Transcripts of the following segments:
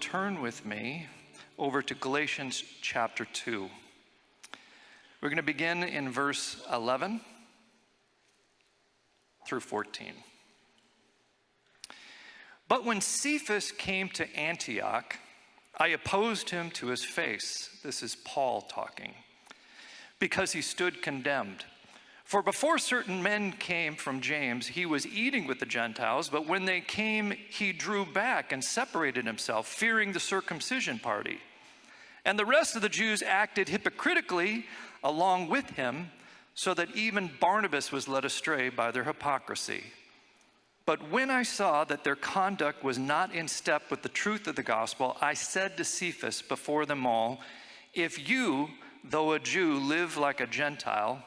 turn with me over to Galatians chapter 2. We're going to begin in verse 11 through 14. But when Cephas came to Antioch, I opposed him to his face. This is Paul talking, because he stood condemned. For before certain men came from James, he was eating with the Gentiles, but when they came, he drew back and separated himself, fearing the circumcision party. And the rest of the Jews acted hypocritically along with him, so that even Barnabas was led astray by their hypocrisy. But when I saw that their conduct was not in step with the truth of the gospel, I said to Cephas before them all, if you, though a Jew, live like a Gentile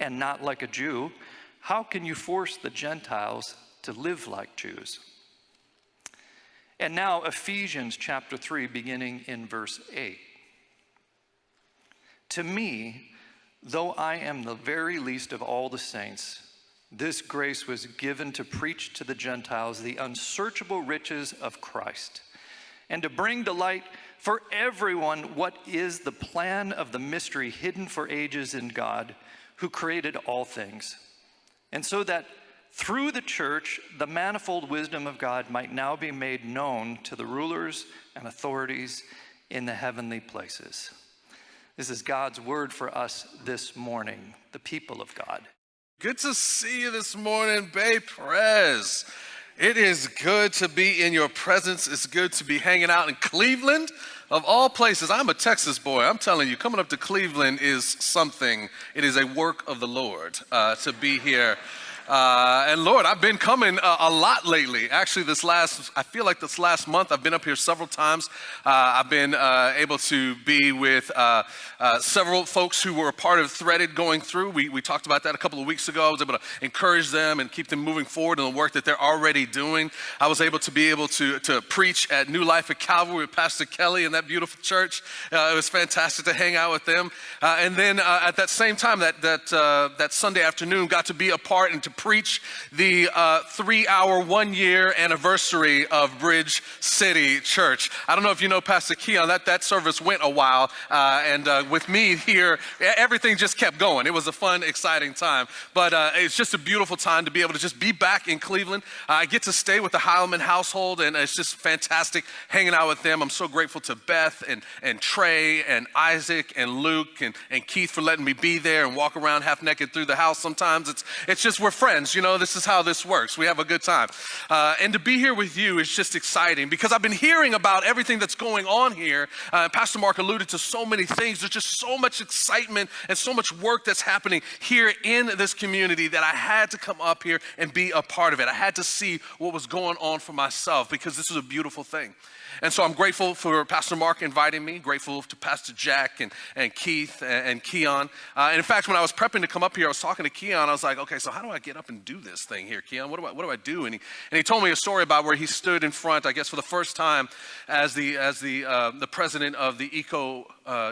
and not like a Jew, how can you force the Gentiles to live like Jews? And now Ephesians chapter 3, beginning in verse 8. To me, though I am the very least of all the saints, this grace was given to preach to the Gentiles the unsearchable riches of Christ, and to bring to light for everyone what is the plan of the mystery hidden for ages in God, who created all things, and so that through the church, the manifold wisdom of God might now be made known to the rulers and authorities in the heavenly places. This is God's word for us this morning, the people of God. Good to see you this morning, Bay Perez. It is good to be in your presence. It's good to be hanging out in Cleveland, of all places. I'm a Texas boy. I'm telling you, coming up to Cleveland is something. It is a work of the Lord to be here. And Lord, I've been coming a lot lately. Actually, I feel like this last month, I've been up here several times. I've been able to be with several folks who were a part of Threaded going through. We talked about that a couple of weeks ago. I was able to encourage them and keep them moving forward in the work that they're already doing. I was able to preach at New Life at Calvary with Pastor Kelly in that beautiful church. It was fantastic to hang out with them. And then at that same time, that Sunday afternoon, got to be a part and to preach the 3-hour 1-year anniversary of Bridge City Church. I don't know if you know Pastor Keon, that service went a while, and with me here, everything just kept going. It was a fun, exciting time, but it's just a beautiful time to be able to just be back in Cleveland. I get to stay with the Heilman household, and it's just fantastic hanging out with them. I'm so grateful to Beth and Trey and Isaac and Luke and Keith for letting me be there and walk around half naked through the house sometimes. It's just, we're friends. You know, this is how this works. We have a good time. And to be here with you is just exciting because I've been hearing about everything that's going on here. Pastor Mark alluded to so many things. There's just so much excitement and so much work that's happening here in this community that I had to come up here and be a part of it. I had to see what was going on for myself because this is a beautiful thing. And so I'm grateful for Pastor Mark inviting me, grateful to Pastor Jack and Keith and Keon. And in fact, when I was prepping to come up here, I was talking to Keon. I was like, okay, so how do I get up and do this thing here, Keon? What do I do? And he told me a story about where he stood in front, I guess for the first time as the president of the Eco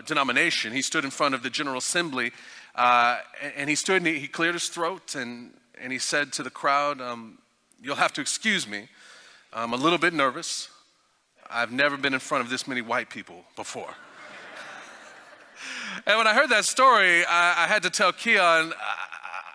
denomination. He stood in front of the General Assembly, and he stood and he cleared his throat and he said to the crowd, you'll have to excuse me. I'm a little bit nervous. I've never been in front of this many white people before. And when I heard that story, I had to tell Keon,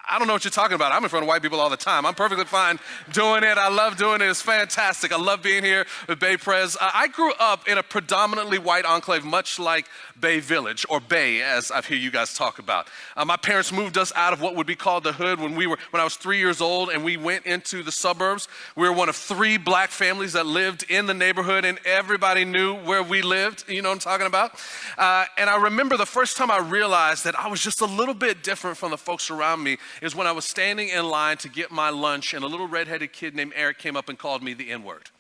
I don't know what you're talking about. I'm in front of white people all the time. I'm perfectly fine doing it. I love doing it. It's fantastic. I love being here with Bay Prez. I grew up in a predominantly white enclave, much like Bay Village, or Bay, as I hear you guys talk about. My parents moved us out of what would be called the hood when I was 3 years old, and we went into the suburbs. We were one of 3 black families that lived in the neighborhood, and everybody knew where we lived. You know what I'm talking about? And I remember the first time I realized that I was just a little bit different from the folks around me is when I was standing in line to get my lunch, and a little redheaded kid named Eric came up and called me the N-word.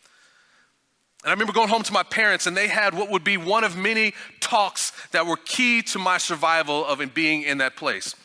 And I remember going home to my parents, and they had what would be one of many talks that were key to my survival of being in that place.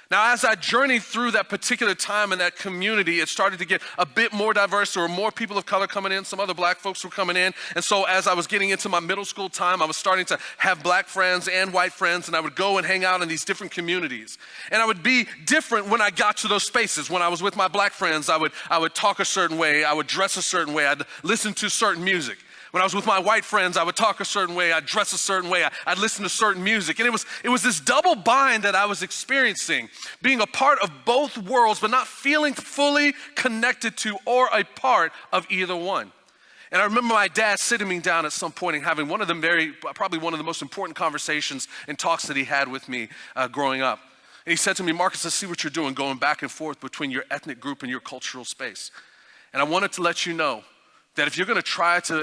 Now, as I journeyed through that particular time in that community, it started to get a bit more diverse. There were more people of color coming in. Some other black folks were coming in. And so as I was getting into my middle school time, I was starting to have black friends and white friends, and I would go and hang out in these different communities. And I would be different when I got to those spaces. When I was with my black friends, I would talk a certain way. I would dress a certain way. I'd listen to certain music. When I was with my white friends, I would talk a certain way, I'd dress a certain way, I'd listen to certain music. And it was this double bind that I was experiencing, being a part of both worlds, but not feeling fully connected to or a part of either one. And I remember my dad sitting me down at some point and having probably one of the most important conversations and talks that he had with me growing up. And he said to me, Marcus, I see what you're doing, going back and forth between your ethnic group and your cultural space. And I wanted to let you know that if you're gonna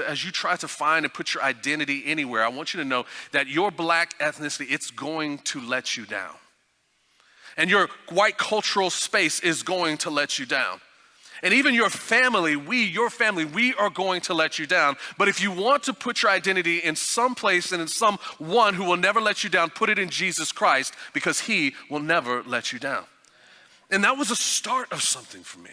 as you try to find and put your identity anywhere, I want you to know that your black ethnicity, it's going to let you down. And your white cultural space is going to let you down. And even your family, we are going to let you down. But if you want to put your identity in some place and in someone who will never let you down, put it in Jesus Christ, because he will never let you down. And that was a start of something for me.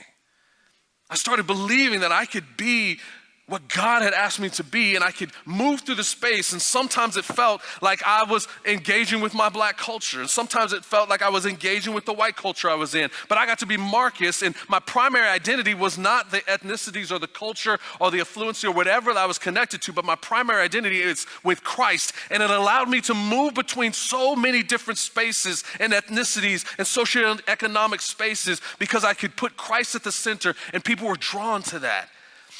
I started believing that I could be what God had asked me to be, and I could move through the space. And sometimes it felt like I was engaging with my black culture, and sometimes it felt like I was engaging with the white culture I was in. But I got to be Marcus, and my primary identity was not the ethnicities or the culture or the affluency or whatever that I was connected to, but my primary identity is with Christ. And it allowed me to move between so many different spaces and ethnicities and socioeconomic spaces because I could put Christ at the center, and people were drawn to that.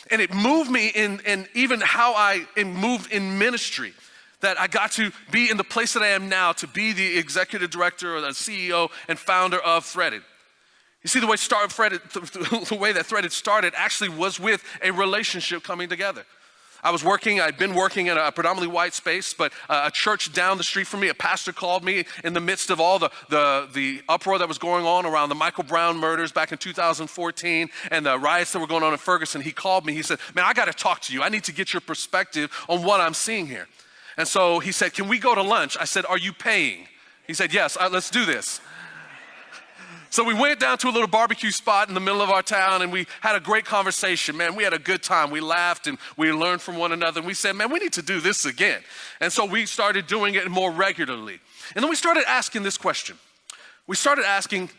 And it moved me in even how I moved in ministry, that I got to be in the place that I am now, to be the executive director or the CEO and founder of Threaded. You see, the way that Threaded started actually was with a relationship coming together. I'd been working in a predominantly white space, but a church down the street from me, a pastor called me in the midst of all the uproar that was going on around the Michael Brown murders back in 2014 and the riots that were going on in Ferguson. He called me, he said, man, I gotta talk to you. I need to get your perspective on what I'm seeing here. And so he said, can we go to lunch? I said, are you paying? He said, yes, let's do this. So we went down to a little barbecue spot in the middle of our town, and we had a great conversation, man. We had a good time. We laughed and we learned from one another. And we said, man, we need to do this again. And so we started doing it more regularly. And then we started asking this question. We started asking,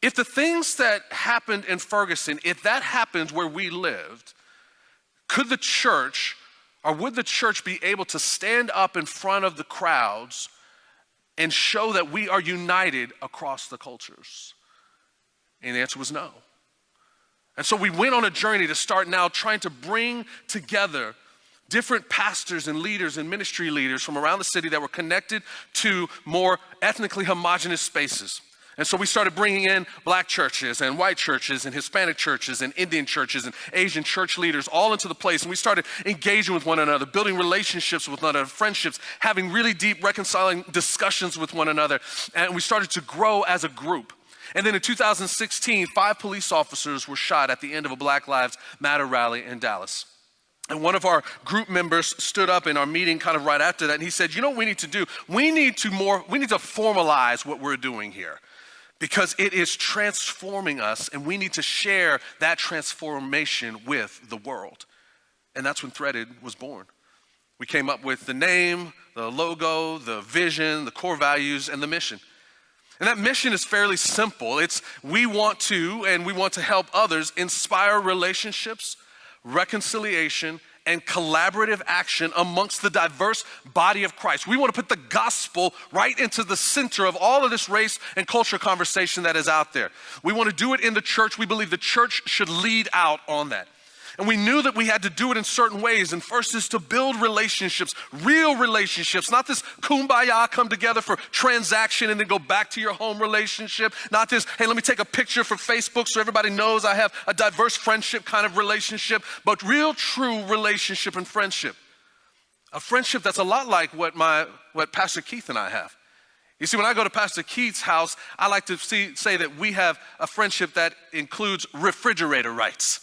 if the things that happened in Ferguson, if that happened where we lived, would the church be able to stand up in front of the crowds and show that we are united across the cultures? And the answer was no. And so we went on a journey to start now trying to bring together different pastors and leaders and ministry leaders from around the city that were connected to more ethnically homogenous spaces. And so we started bringing in black churches and white churches and Hispanic churches and Indian churches and Asian church leaders all into the place. And we started engaging with one another, building relationships with one another, friendships, having really deep reconciling discussions with one another. And we started to grow as a group. And then in 2016, 5 police officers were shot at the end of a Black Lives Matter rally in Dallas. And one of our group members stood up in our meeting kind of right after that, and he said, you know what we need to do? We need to formalize what we're doing here, because it is transforming us, and we need to share that transformation with the world. And that's when Threaded was born. We came up with the name, the logo, the vision, the core values, and the mission. And that mission is fairly simple. We want to help others inspire relationships, reconciliation, and collaborative action amongst the diverse body of Christ. We want to put the gospel right into the center of all of this race and culture conversation that is out there. We want to do it in the church. We believe the church should lead out on that. And we knew that we had to do it in certain ways. And first is to build relationships, real relationships, not this kumbaya, come together for transaction and then go back to your home relationship. Not this, hey, let me take a picture for Facebook so everybody knows I have a diverse friendship kind of relationship, but real, true relationship and friendship. A friendship that's a lot like what Pastor Keith and I have. You see, when I go to Pastor Keith's house, I like to say that we have a friendship that includes refrigerator rights.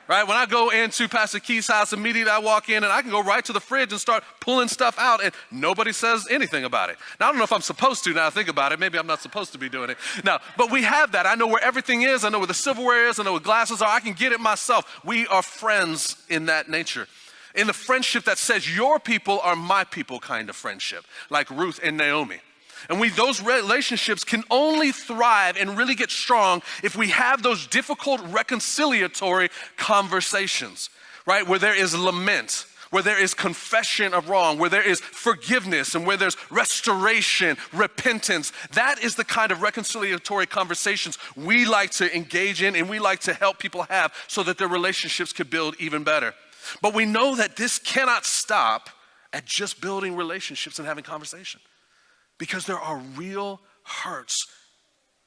Right? When I go into Pastor Keith's house, immediately I walk in and I can go right to the fridge and start pulling stuff out, and nobody says anything about it. Now, I don't know if I'm supposed to now I think about it. Maybe I'm not supposed to be doing it. No, but we have that. I know where everything is. I know where the silverware is. I know where glasses are. I can get it myself. We are friends in that nature. In the friendship that says your people are my people kind of friendship, like Ruth and Naomi. And those relationships can only thrive and really get strong if we have those difficult reconciliatory conversations right? Where there is lament, where there is confession of wrong, where there is forgiveness, and where there's restoration, repentance. That is the kind of reconciliatory conversations we like to engage in and we like to help people have so that their relationships could build even better. But we know that this cannot stop at just building relationships and having conversation, because there are real hurts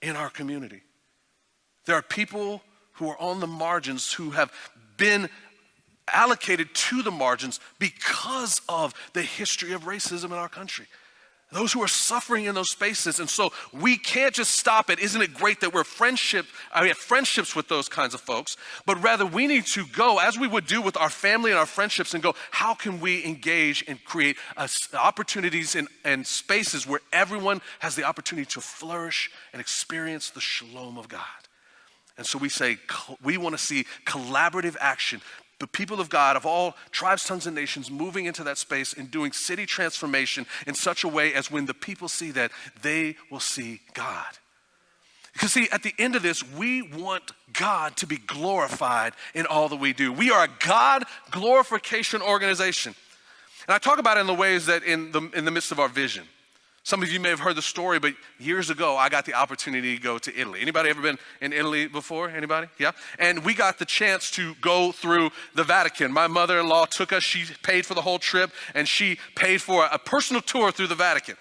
in our community. There are people who are on the margins who have been allocated to the margins because of the history of racism in our country. Those who are suffering in those spaces. And so we can't just stop it. Isn't it great that we have friendships with those kinds of folks? But rather we need to go, as we would do with our family and our friendships, and go, how can we engage and create opportunities and spaces where everyone has the opportunity to flourish and experience the shalom of God? And so we say, we want to see collaborative action. The people of God of all tribes, tongues, and nations moving into that space and doing city transformation in such a way as when the people see that, they will see God. Because see, at the end of this, we want God to be glorified in all that we do. We are a God glorification organization. And I talk about it in the ways that in the midst of our vision. Some of you may have heard the story, but years ago, I got the opportunity to go to Italy. Anybody ever been in Italy before? Anybody? Yeah? And we got the chance to go through the Vatican. My mother-in-law took us. She paid for the whole trip, and she paid for a personal tour through the Vatican.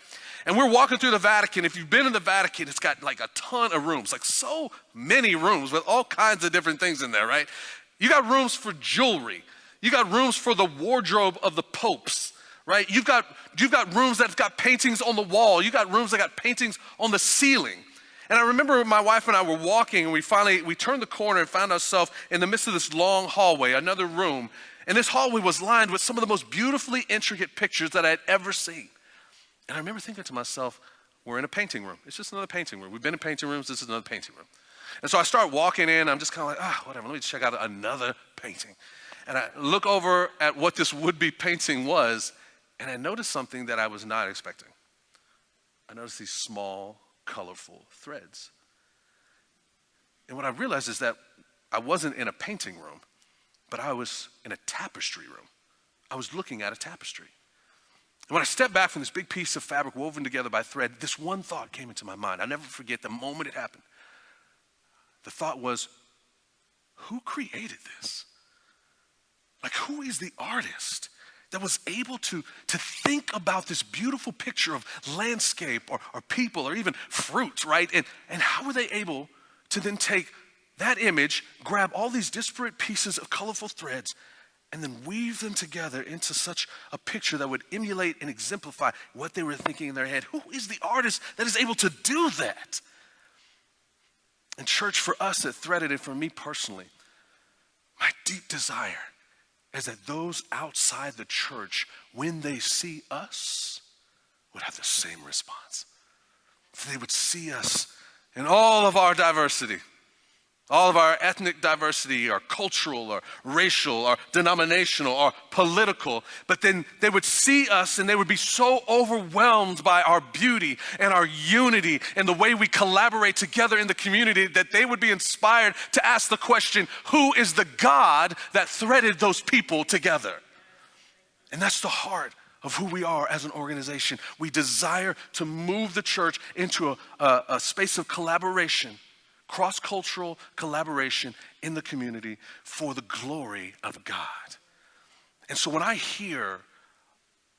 And we're walking through the Vatican. If you've been in the Vatican, it's got like a ton of rooms, like so many rooms with all kinds of different things in there, right? You got rooms for jewelry. You got rooms for the wardrobe of the popes. Right? You've got rooms that have got paintings on the wall. You got rooms that got paintings on the ceiling. And I remember my wife and I were walking, and we turned the corner and found ourselves in the midst of this long hallway, another room. And this hallway was lined with some of the most beautifully intricate pictures that I had ever seen. And I remember thinking to myself, we're in a painting room. It's just another painting room. We've been in painting rooms. This is another painting room. And so I start walking in. I'm just kind of like, whatever. Let me check out another painting. And I look over at what this would-be painting was, and I noticed something that I was not expecting. I noticed these small, colorful threads. And what I realized is that I wasn't in a painting room, but I was in a tapestry room. I was looking at a tapestry. And when I stepped back from this big piece of fabric woven together by thread, this one thought came into my mind. I'll never forget the moment it happened. The thought was, who created this? Like, who is the artist that was able to think about this beautiful picture of landscape or people or even fruit, right? And how were they able to then take that image, grab all these disparate pieces of colorful threads, and then weave them together into such a picture that would emulate and exemplify what they were thinking in their head? Who is the artist that is able to do that? And church, for us at Threaded, and for me personally, my deep desire is that those outside the church, when they see us, would have the same response. They would see us in all of our diversity, all of our ethnic diversity, or cultural, or racial, or denominational, or political, but then they would see us and they would be so overwhelmed by our beauty and our unity and the way we collaborate together in the community that they would be inspired to ask the question, who is the God that threaded those people together? And that's the heart of who we are as an organization. We desire to move the church into a space of collaboration, cross-cultural collaboration in the community for the glory of God. And so when I hear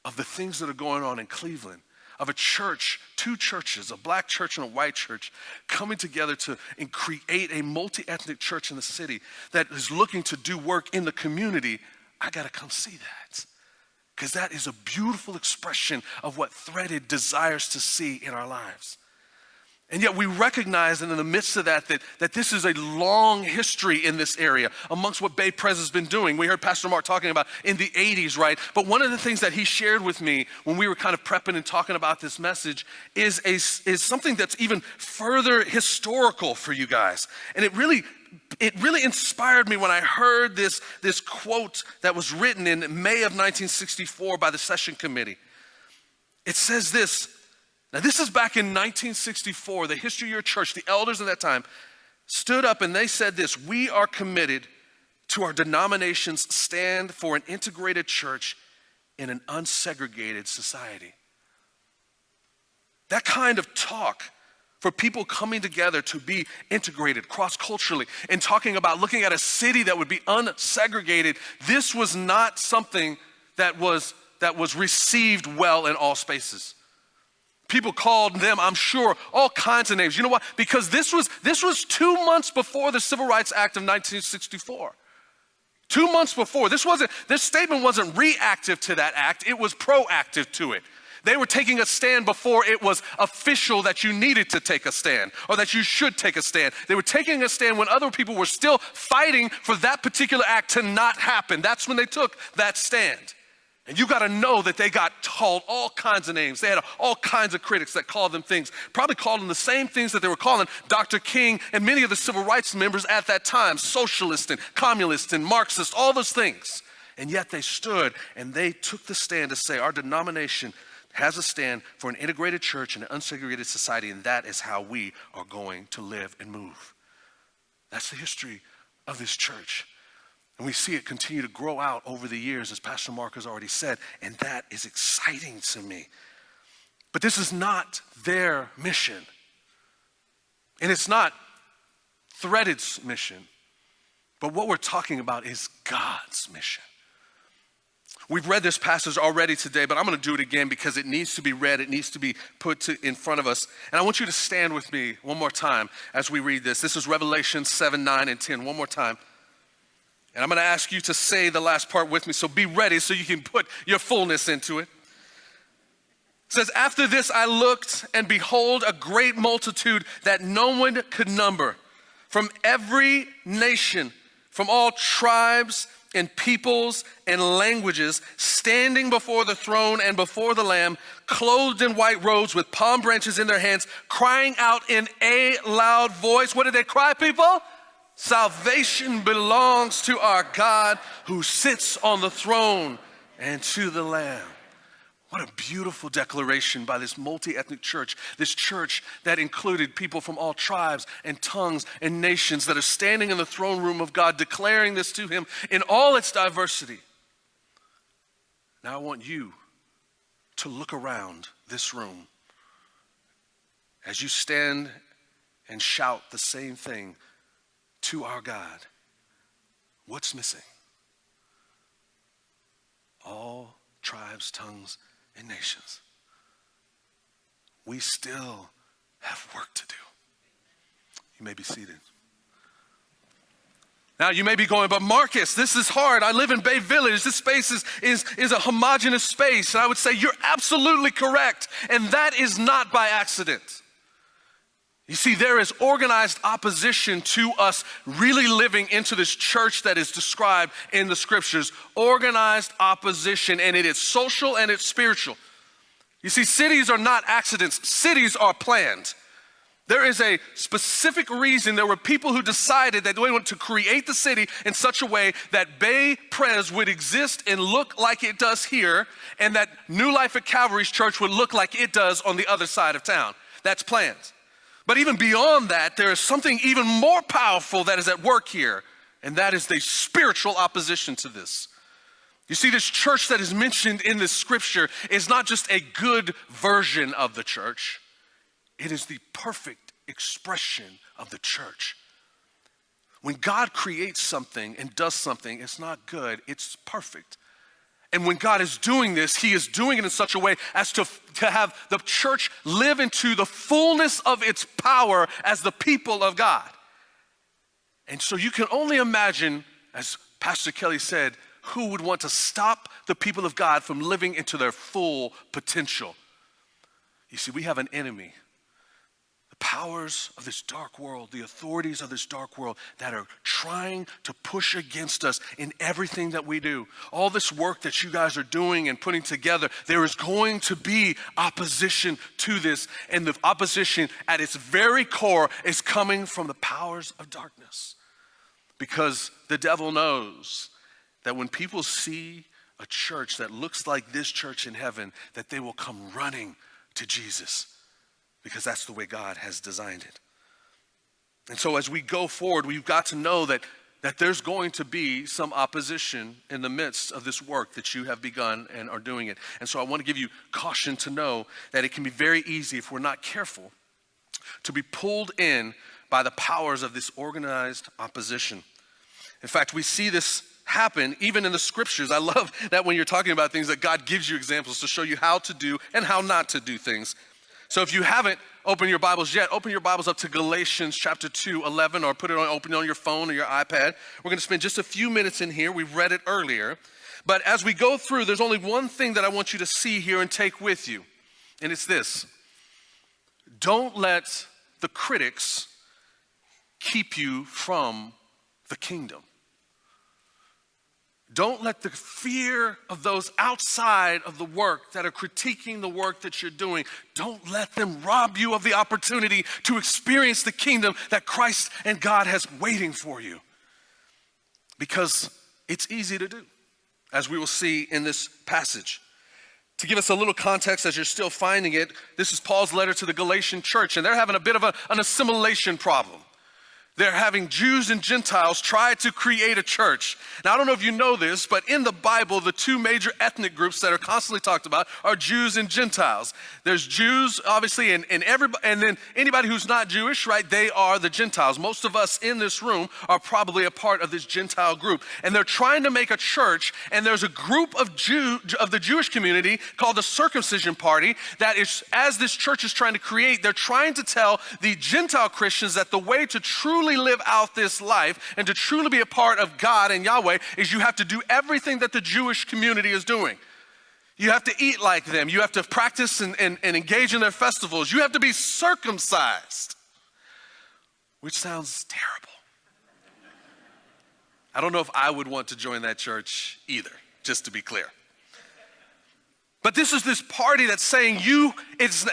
of the things that are going on in Cleveland, of a church, two churches, a black church and a white church, coming together to create a multi-ethnic church in the city that is looking to do work in the community, I gotta come see that. Because that is a beautiful expression of what Threaded desires to see in our lives. And yet we recognize that in the midst of that this is a long history in this area amongst what Bay Pres has been doing. We heard Pastor Mark talking about in the 80s, right? But one of the things that he shared with me when we were kind of prepping and talking about this message is something that's even further historical for you guys. And it really inspired me when I heard this quote that was written in May of 1964 by the Session Committee. It says this. Now, this is back in 1964. The History of Your Church, the elders at that time, stood up and they said this: we are committed to our denominations stand for an integrated church in an unsegregated society. That kind of talk for people coming together to be integrated cross-culturally and talking about looking at a city that would be unsegregated, this was not something that was received well in all spaces. People called them, I'm sure, all kinds of names. You know what? Because this was 2 months before the Civil Rights Act of 1964. 2 months before. This statement wasn't reactive to that act, it was proactive to it. They were taking a stand before it was official that you needed to take a stand or that you should take a stand. They were taking a stand when other people were still fighting for that particular act to not happen. That's when they took that stand. And you got to know that they got called all kinds of names. They had all kinds of critics that called them things, probably called them the same things that they were calling Dr. King and many of the civil rights members at that time, socialist and communist and Marxist, all those things. And yet they stood and they took the stand to say our denomination has a stand for an integrated church and an unsegregated society, and that is how we are going to live and move. That's the history of this church. And we see it continue to grow out over the years, as Pastor Mark has already said, and that is exciting to me. But this is not their mission. And it's not Threaded's mission. But what we're talking about is God's mission. We've read this passage already today, but I'm going to do it again because it needs to be read. It needs to be put in front of us. And I want you to stand with me one more time as we read this. This is Revelation 7, 9, and 10. One more time. And I'm going to ask you to say the last part with me, so be ready so you can put your fullness into it. It says, after this I looked, and behold, a great multitude that no one could number, from every nation, from all tribes and peoples and languages, standing before the throne and before the Lamb, clothed in white robes with palm branches in their hands, crying out in a loud voice. What did they cry, people? Salvation belongs to our God who sits on the throne and to the Lamb. What a beautiful declaration by this multi-ethnic church, this church that included people from all tribes and tongues and nations that are standing in the throne room of God, declaring this to him in all its diversity. Now I want you to look around this room as you stand and shout the same thing to our God. What's missing? All tribes, tongues, and nations. We still have work to do. You may be seated. Now you may be going, but Marcus, this is hard. I live in Bay Village. This space is a homogenous space. And I would say you're absolutely correct. And that is not by accident. You see, there is organized opposition to us really living into this church that is described in the scriptures. Organized opposition, and it is social and it's spiritual. You see, cities are not accidents. Cities are planned. There is a specific reason. There were people who decided that they wanted to create the city in such a way that Bay Pres would exist and look like it does here, and that New Life at Calvary's church would look like it does on the other side of town. That's planned. But even beyond that, there is something even more powerful that is at work here, and that is the spiritual opposition to this. You see, this church that is mentioned in this scripture is not just a good version of the church. It is the perfect expression of the church. When God creates something and does something, it's not good, it's perfect. And when God is doing this, he is doing it in such a way as to have the church live into the fullness of its power as the people of God. And so you can only imagine, as Pastor Kelly said, who would want to stop the people of God from living into their full potential. You see, we have an enemy. The powers of this dark world, the authorities of this dark world that are trying to push against us in everything that we do. All this work that you guys are doing and putting together, there is going to be opposition to this. And the opposition at its very core is coming from the powers of darkness. Because the devil knows that when people see a church that looks like this church in heaven, that they will come running to Jesus. Because that's the way God has designed it. And so as we go forward, we've got to know that that there's going to be some opposition in the midst of this work that you have begun and are doing it. And so I want to give you caution to know that it can be very easy, if we're not careful, to be pulled in by the powers of this organized opposition. In fact, we see this happen even in the scriptures. I love that when you're talking about things, that God gives you examples to show you how to do and how not to do things. So if you haven't opened your Bibles yet, open your Bibles up to Galatians chapter 2:11, or open it on your phone or your iPad. We're going to spend just a few minutes in here. We've read it earlier. But as we go through, there's only one thing that I want you to see here and take with you. And it's this: don't let the critics keep you from the kingdom. Don't let the fear of those outside of the work that are critiquing the work that you're doing, don't let them rob you of the opportunity to experience the kingdom that Christ and God has waiting for you. Because it's easy to do, as we will see in this passage. To give us a little context as you're still finding it, this is Paul's letter to the Galatian church, and they're having a bit of an assimilation problem. They're having Jews and Gentiles try to create a church. Now, I don't know if you know this, but in the Bible, the two major ethnic groups that are constantly talked about are Jews and Gentiles. There's Jews, obviously, and then anybody who's not Jewish, right, they are the Gentiles. Most of us in this room are probably a part of this Gentile group. And they're trying to make a church, and there's a group of the Jewish community called the Circumcision Party that is, as this church is trying to create, they're trying to tell the Gentile Christians that the way to truly live out this life and to truly be a part of God and Yahweh is you have to do everything that the Jewish community is doing. You have to eat like them. You have to practice and engage in their festivals. You have to be circumcised, which sounds terrible. I don't know if I would want to join that church either, just to be clear. But this is this party that's saying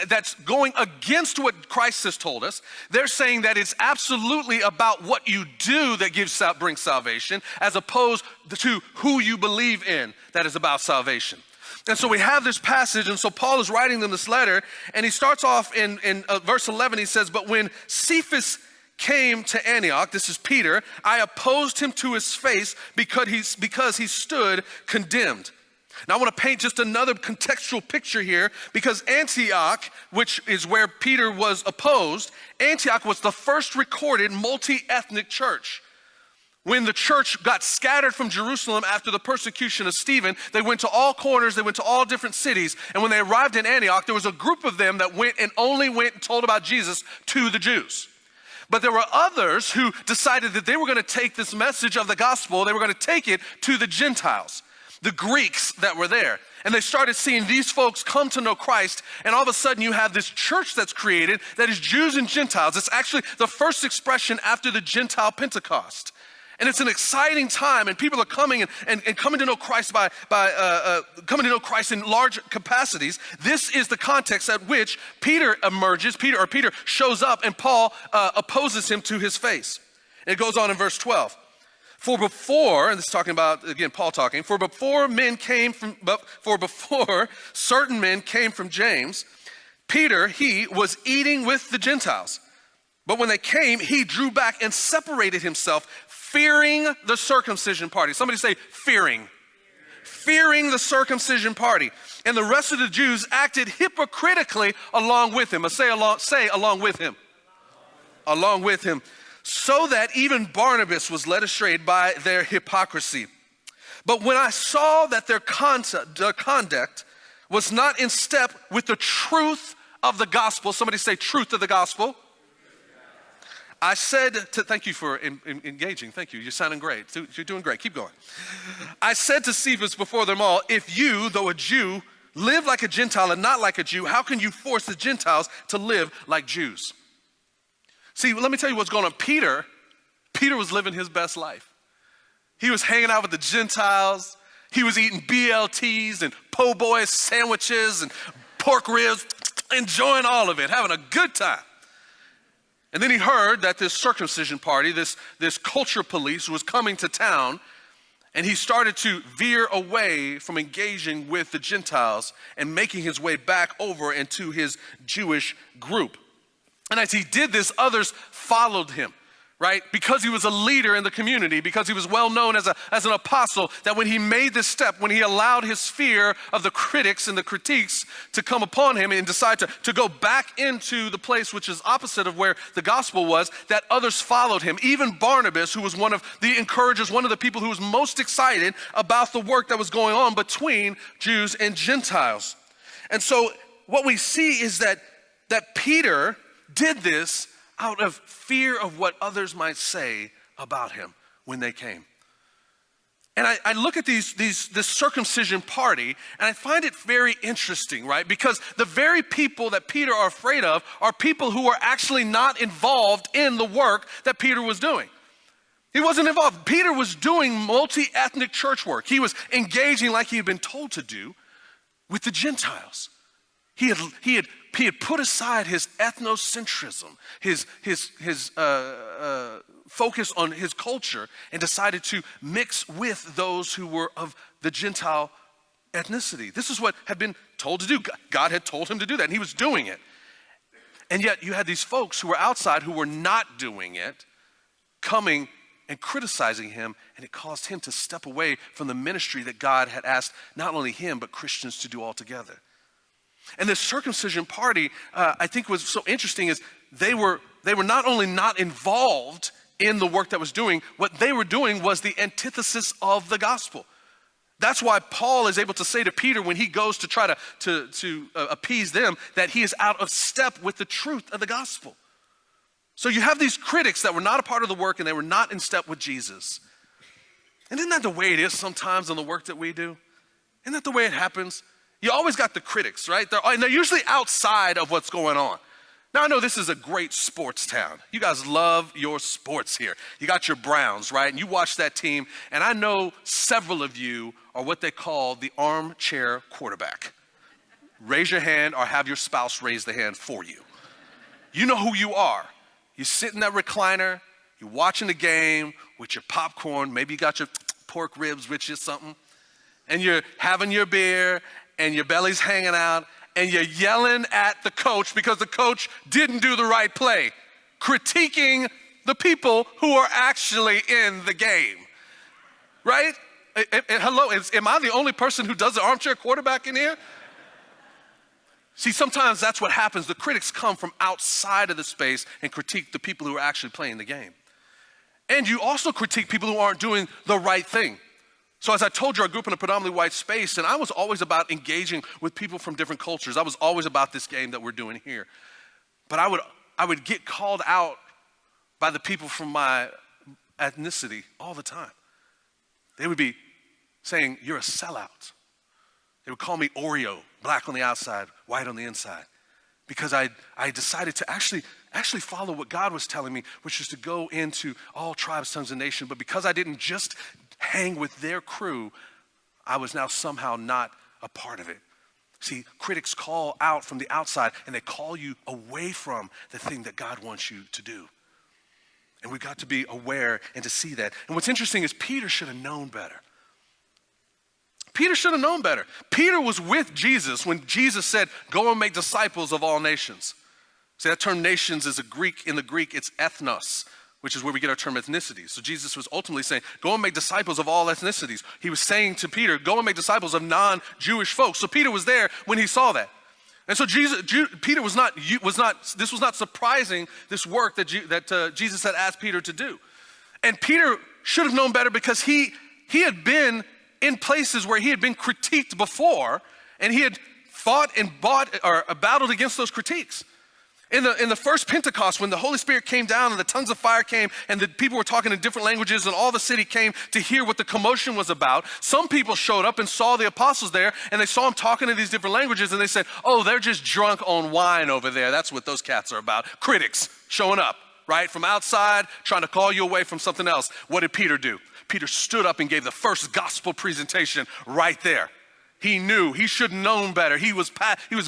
that's going against what Christ has told us. They're saying that it's absolutely about what you do that brings salvation, as opposed to who you believe in that is about salvation. And so we have this passage, and so Paul is writing them this letter, and he starts off in verse 11. He says, "But when Cephas came to Antioch," this is Peter, "I opposed him to his face because he stood condemned." Now I want to paint just another contextual picture here, because Antioch, which is where Peter was opposed, Antioch was the first recorded multi-ethnic church. When the church got scattered from Jerusalem after the persecution of Stephen, they went to all corners, they went to all different cities, and when they arrived in Antioch, there was a group of them that went and told about Jesus to the Jews. But there were others who decided that they were going to take this message of the gospel, they were going to take it to the Gentiles, the Greeks that were there. And they started seeing these folks come to know Christ, and all of a sudden you have this church that's created that is Jews and Gentiles. It's actually the first expression after the Gentile Pentecost. And it's an exciting time, and people are coming and coming to know Christ by coming to know Christ in large capacities. This is the context at which Peter emerges, Peter shows up, and Paul opposes him to his face. And it goes on in verse 12. "For before," and this is talking about, again, Paul talking, "for before certain men came from James, Peter, he was eating with the Gentiles. But when they came, he drew back and separated himself, fearing the circumcision party." Somebody say, fearing. Fearing the circumcision party. "And the rest of the Jews acted hypocritically along with him." Say along with him. Along with him. "So that even Barnabas was led astray by their hypocrisy. But when I saw that their conduct was not in step with the truth of the gospel," somebody say truth of the gospel, "I said to," thank you for engaging, thank you, you're sounding great, you're doing great, keep going. "I said to Cephas before them all, if you, though a Jew, live like a Gentile and not like a Jew, how can you force the Gentiles to live like Jews?" See, let me tell you what's going on. Peter was living his best life. He was hanging out with the Gentiles. He was eating BLTs and po' boy sandwiches and pork ribs, enjoying all of it, having a good time. And then he heard that this circumcision party, this culture police was coming to town, and he started to veer away from engaging with the Gentiles and making his way back over into his Jewish group. And as he did this, others followed him, right? Because he was a leader in the community, because he was well known as an apostle, that when he made this step, when he allowed his fear of the critics and the critiques to come upon him and decide to go back into the place which is opposite of where the gospel was, that others followed him. Even Barnabas, who was one of the encouragers, one of the people who was most excited about the work that was going on between Jews and Gentiles. And so what we see is that Peter did this out of fear of what others might say about him when they came. And I look at this circumcision party, and I find it very interesting, right? Because the very people that Peter are afraid of are people who are actually not involved in the work that Peter was doing. He wasn't involved. Peter was doing multi-ethnic church work. He was engaging like he had been told to do with the Gentiles. He had put aside his ethnocentrism, his focus on his culture, and decided to mix with those who were of the Gentile ethnicity. This is what had been told to do. God had told him to do that, and he was doing it. And yet you had these folks who were outside who were not doing it, coming and criticizing him, and it caused him to step away from the ministry that God had asked not only him, but Christians to do altogether. And this circumcision party, I think was so interesting is they were not only not involved in the work that was doing, what they were doing was the antithesis of the gospel. That's why Paul is able to say to Peter when he goes to try to appease them that he is out of step with the truth of the gospel. So you have these critics that were not a part of the work and they were not in step with Jesus. And isn't that the way it is sometimes in the work that we do? Isn't that the way it happens? You always got the critics, right? They're usually outside of what's going on. Now, I know this is a great sports town. You guys love your sports here. You got your Browns, right? And you watch that team, and I know several of you are what they call the armchair quarterback. Raise your hand or have your spouse raise the hand for you. You know who you are. You sit in that recliner, you're watching the game with your popcorn, maybe you got your pork ribs with you or something, and you're having your beer, and your belly's hanging out, and you're yelling at the coach because the coach didn't do the right play, critiquing the people who are actually in the game, right? Hello, am I the only person who does the armchair quarterback in here? See, sometimes that's what happens. The critics come from outside of the space and critique the people who are actually playing the game. And you also critique people who aren't doing the right thing. So as I told you, I grew up in a predominantly white space, and I was always about engaging with people from different cultures. I was always about this game that we're doing here. But I would get called out by the people from my ethnicity all the time. They would be saying, "You're a sellout." They would call me Oreo, black on the outside, white on the inside. Because I decided to actually follow what God was telling me, which was to go into all tribes, tongues, and nations. But because I didn't just hang with their crew, I was now somehow not a part of it. See, critics call out from the outside and they call you away from the thing that God wants you to do. And we've got to be aware and to see that. And what's interesting is Peter should have known better. Peter should have known better. Peter was with Jesus when Jesus said, "Go and make disciples of all nations." See, that term nations is in the Greek, it's ethnos, which is where we get our term ethnicity. So Jesus was ultimately saying, go and make disciples of all ethnicities. He was saying to Peter, go and make disciples of non-Jewish folks. So Peter was there when he saw that. And so Peter was not surprising, this work that Jesus had asked Peter to do. And Peter should have known better because he had been in places where he had been critiqued before, and he had fought and battled against those critiques. In the first Pentecost, when the Holy Spirit came down and the tongues of fire came and the people were talking in different languages and all the city came to hear what the commotion was about, some people showed up and saw the apostles there and they saw them talking in these different languages and they said, "Oh, they're just drunk on wine over there. That's what those cats are about." Critics showing up, right? From outside, trying to call you away from something else. What did Peter do? Peter stood up and gave the first gospel presentation right there. He knew, he should have known better. He was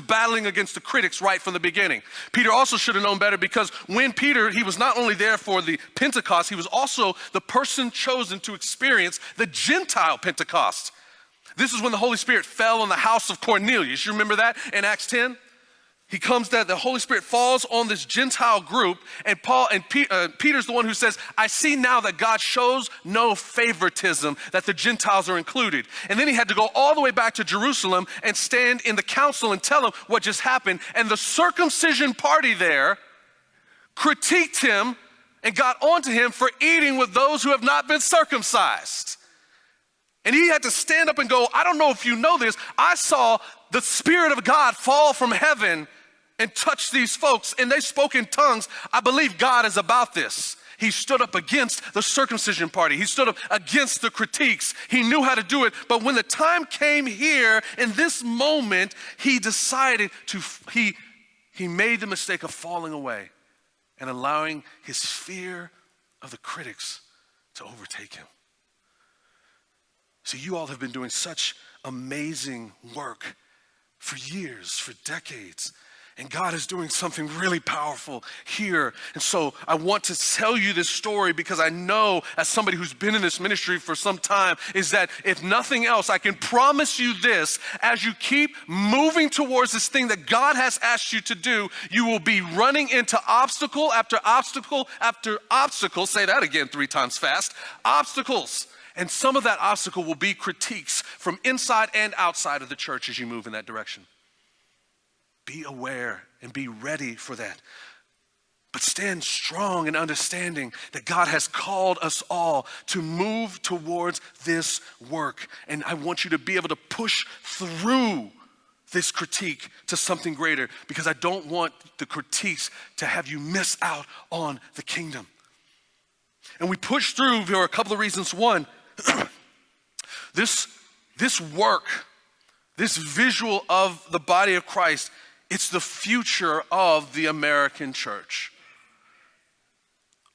battling against the critics right from the beginning. Peter also should have known better because when Peter, he was not only there for the Pentecost, he was also the person chosen to experience the Gentile Pentecost. This is when the Holy Spirit fell on the house of Cornelius. You remember that in Acts 10? He comes that the Holy Spirit falls on this Gentile group, and Peter's the one who says, I see now that God shows no favoritism, that the Gentiles are included. And then he had to go all the way back to Jerusalem and stand in the council and tell them what just happened. And the circumcision party there critiqued him and got onto him for eating with those who have not been circumcised. And he had to stand up and go, I don't know if you know this, I saw the Spirit of God fall from heaven and touch these folks, and they spoke in tongues. I believe God is about this. He stood up against the circumcision party. He stood up against the critiques. He knew how to do it. But when the time came here, in this moment, he decided he made the mistake of falling away and allowing his fear of the critics to overtake him. So you all have been doing such amazing work for years, for decades. And God is doing something really powerful here. And so I want to tell you this story because I know, as somebody who's been in this ministry for some time, is that if nothing else, I can promise you this: as you keep moving towards this thing that God has asked you to do, you will be running into obstacle after obstacle after obstacle. Say that again 3 times fast. Obstacles. And some of that obstacle will be critiques from inside and outside of the church as you move in that direction. Be aware and be ready for that. But stand strong in understanding that God has called us all to move towards this work. And I want you to be able to push through this critique to something greater, because I don't want the critiques to have you miss out on the kingdom. And we push through for a couple of reasons. One, this work, this visual of the body of Christ, it's the future of the American church.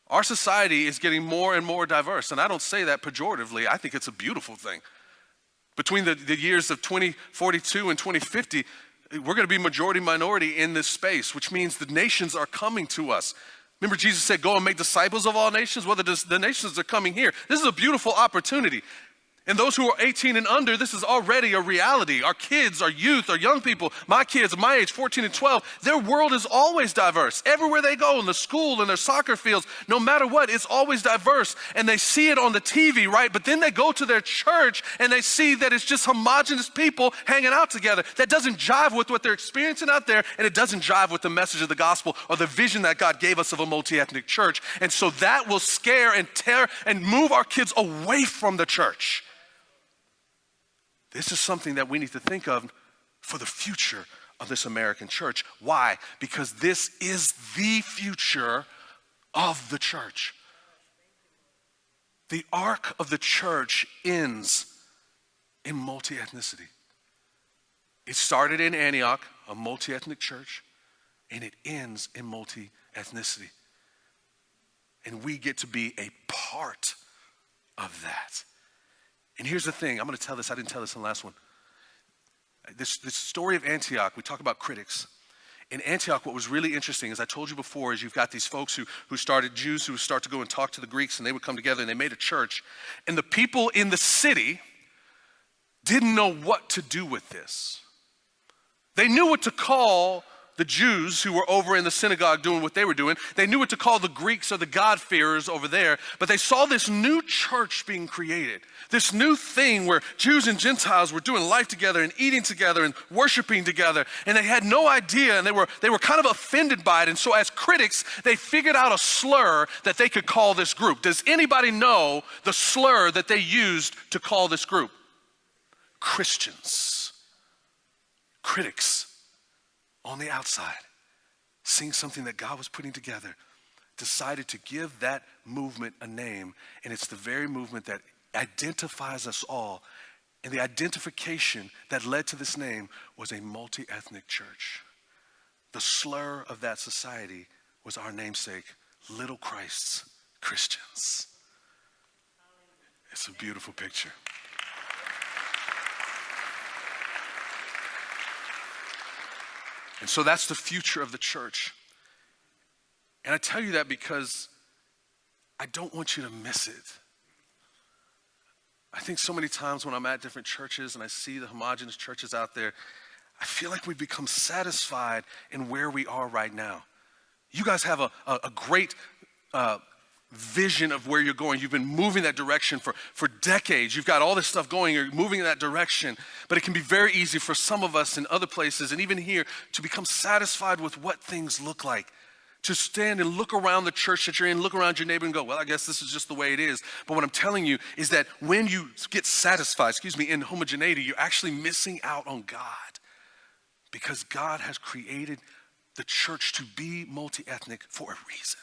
Our society is getting more and more diverse, and I don't say that pejoratively. I think it's a beautiful thing. Between the years of 2042 and 2050, we're going to be majority minority in this space, which means the nations are coming to us. Remember, Jesus said, go and make disciples of all nations? Well, the nations are coming here. This is a beautiful opportunity. And those who are 18 and under, this is already a reality. Our kids, our youth, our young people, my kids, my age, 14 and 12, their world is always diverse. Everywhere they go, in the school, in their soccer fields, no matter what, it's always diverse. And they see it on the TV, right? But then they go to their church and they see that it's just homogenous people hanging out together. That doesn't jive with what they're experiencing out there, and it doesn't jive with the message of the gospel or the vision that God gave us of a multi-ethnic church. And so that will scare and tear and move our kids away from the church. This is something that we need to think of for the future of this American church. Why? Because this is the future of the church. The arc of the church ends in multi-ethnicity. It started in Antioch, a multi-ethnic church, and it ends in multi-ethnicity. And we get to be a part of that. And here's the thing, I'm going to tell this, I didn't tell this in the last one. This story of Antioch, we talk about critics. In Antioch, what was really interesting, as I told you before, is you've got these folks who started, Jews who start to go and talk to the Greeks, and they would come together and they made a church. And the people in the city didn't know what to do with this. They knew what to call the Jews who were over in the synagogue doing what they were doing. They knew what to call the Greeks or the God-fearers over there, but they saw this new church being created, this new thing where Jews and Gentiles were doing life together and eating together and worshiping together, and they had no idea, and they were kind of offended by it. And so as critics, they figured out a slur that they could call this group. Does anybody know the slur that they used to call this group? Christians. Critics. On the outside, seeing something that God was putting together, decided to give that movement a name, and it's the very movement that identifies us all. And the identification that led to this name was a multi-ethnic church. The slur of that society was our namesake, Little Christ's Christians. It's a beautiful picture. And so that's the future of the church. And I tell you that because I don't want you to miss it. I think so many times when I'm at different churches and I see the homogenous churches out there, I feel like we've become satisfied in where we are right now. You guys have a great vision of where you're going. You've been moving that direction for decades. You've got all this stuff going. You're moving in that direction. But it can be very easy for some of us in other places and even here to become satisfied with what things look like. To stand and look around the church that you're in, look around your neighbor and go, well, I guess this is just the way it is. But what I'm telling you is that when you get satisfied, in homogeneity, you're actually missing out on God. Because God has created the church to be multi-ethnic for a reason.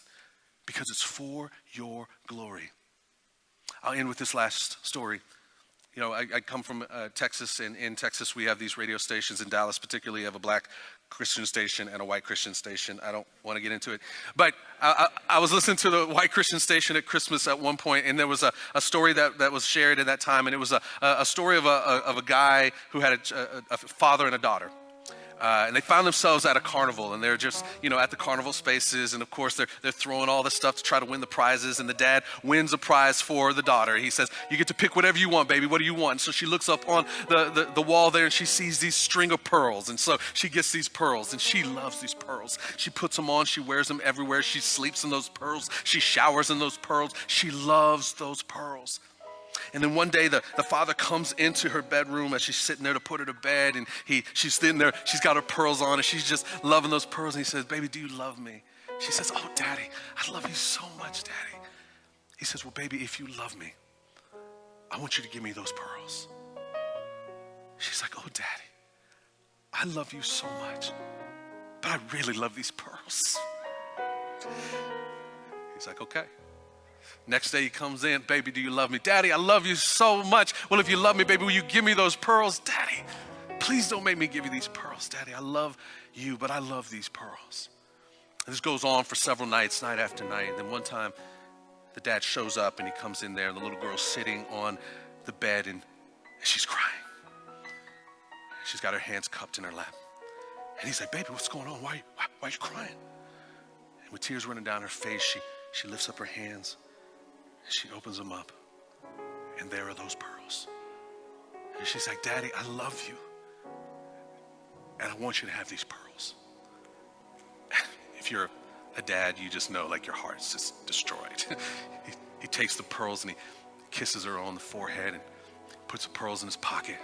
Because it's for your glory. I'll end with this last story. You know, I come from Texas, and in Texas we have these radio stations. In Dallas particularly, you have a black Christian station and a white Christian station. I don't want to get into it. But I was listening to the white Christian station at Christmas at one point, and there was a story that was shared at that time, and it was a story of a guy who had a father and a daughter. And they found themselves at a carnival, and they're just, at the carnival spaces, and of course they're throwing all this stuff to try to win the prizes, and the dad wins a prize for the daughter. He says, you get to pick whatever you want, baby, what do you want? And so she looks up on the wall there, and she sees these string of pearls, and so she gets these pearls, and she loves these pearls. She puts them on, she wears them everywhere, she sleeps in those pearls, she showers in those pearls, she loves those pearls. And then one day the father comes into her bedroom as she's sitting there to put her to bed, and she's sitting there, she's got her pearls on, and she's just loving those pearls, and he says, baby, do you love me? She says, oh, daddy, I love you so much, daddy. He says, well, baby, if you love me, I want you to give me those pearls. She's like, oh, daddy, I love you so much, but I really love these pearls. He's like, okay. Next day he comes in, baby, do you love me? Daddy, I love you so much. Well, if you love me, baby, will you give me those pearls? Daddy, please don't make me give you these pearls. Daddy, I love you, but I love these pearls. And this goes on for several nights, night after night. And then one time the dad shows up and he comes in there, and the little girl's sitting on the bed and she's crying. She's got her hands cupped in her lap. And he's like, baby, what's going on? Why are you crying? And with tears running down her face, she lifts up her hands. She opens them up, and there are those pearls. And she's like, Daddy, I love you, and I want you to have these pearls. If you're a dad, you just know, like, your heart's just destroyed. He takes the pearls, and he kisses her on the forehead and puts the pearls in his pocket.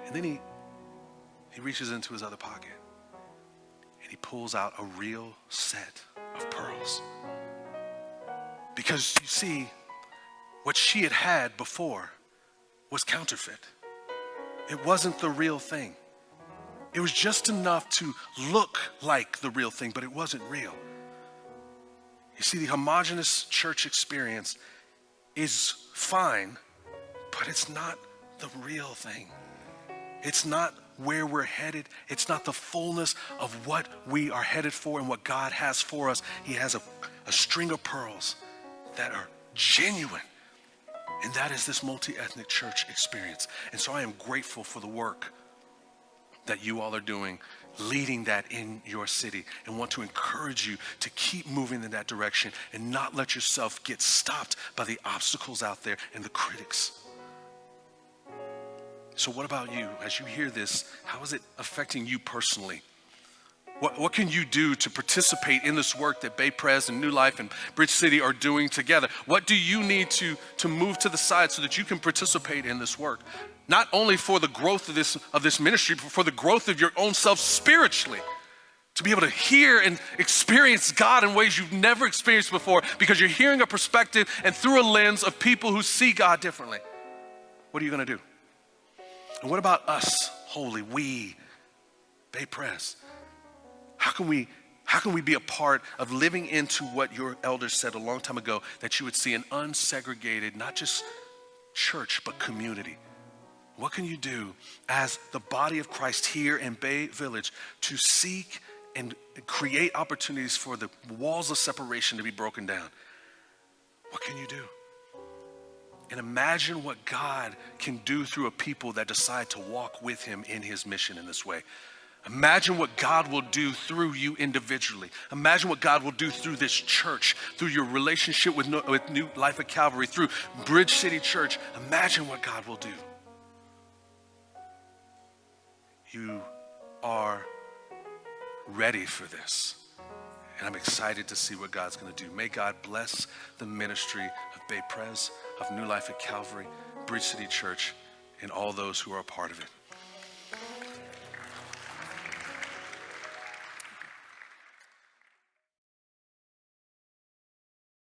And then he reaches into his other pocket, and he pulls out a real set of pearls. Because you see, what she had before was counterfeit. It wasn't the real thing. It was just enough to look like the real thing, but it wasn't real. You see, the homogeneous church experience is fine, but it's not the real thing. It's not where we're headed. It's not the fullness of what we are headed for and what God has for us. He has a string of pearls that are genuine. And that is this multi-ethnic church experience. And so I am grateful for the work that you all are doing, leading that in your city, and want to encourage you to keep moving in that direction and not let yourself get stopped by the obstacles out there and the critics. So what about you? As you hear this, how is it affecting you personally? What can you do to participate in this work that Bay Pres and New Life and Bridge City are doing together? What do you need to move to the side so that you can participate in this work? Not only for the growth of this ministry, but for the growth of your own self spiritually. To be able to hear and experience God in ways you've never experienced before, because you're hearing a perspective and through a lens of people who see God differently. What are you going to do? And what about us, we, Bay Pres? How can we be a part of living into what your elders said a long time ago, that you would see an unsegregated, not just church, but community? What can you do as the body of Christ here in Bay Village to seek and create opportunities for the walls of separation to be broken down? What can you do? And imagine what God can do through a people that decide to walk with him in his mission in this way. Imagine what God will do through you individually. Imagine what God will do through this church, through your relationship with New Life at Calvary, through Bridge City Church. Imagine what God will do. you are ready for this. And I'm excited to see what God's going to do. May God bless the ministry of Bay Pres, of New Life at Calvary, Bridge City Church, and all those who are a part of it.